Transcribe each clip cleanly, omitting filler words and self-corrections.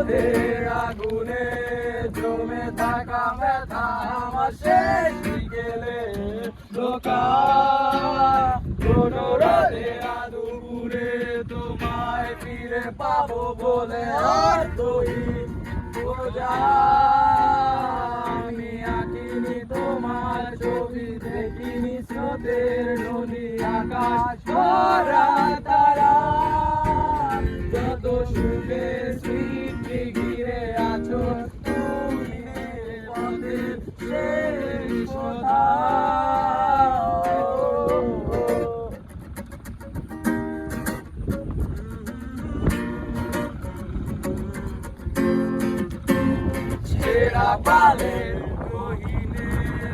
ক্রোধের আগুনে জমে থাকা ব্যথা আমার শেষ বিকেলে লোকা কোন রোদের দুপুরে তোমায় ফিরে পাবো বলে আর তুই বোঝা আমি আঁকিনি তোমার ছবি দেখিনি স্রোতের নদী আকাশ ভরা তারা যত সুখে স্মৃতি ঘিরে আছো তুমি পথের শেষ কথা ছেঁড়া পালের গহীনে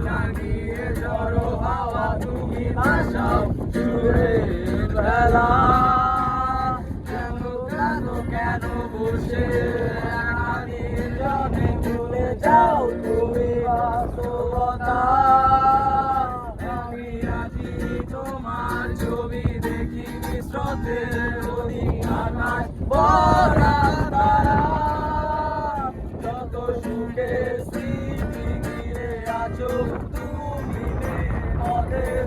লাগিয়ে ঝড়ো হাওয়া তুমি ভাসাও সুরের বেলা কেন বসে নির্জনে ভুলে যাও তুমি বাস্তবতা আমি আছি তোমার ছবি দেখিনি স্রোতের নদী আকাশ ভরা তারা যত সুখে স্মৃতি ঘিরে আছো তুমি পথের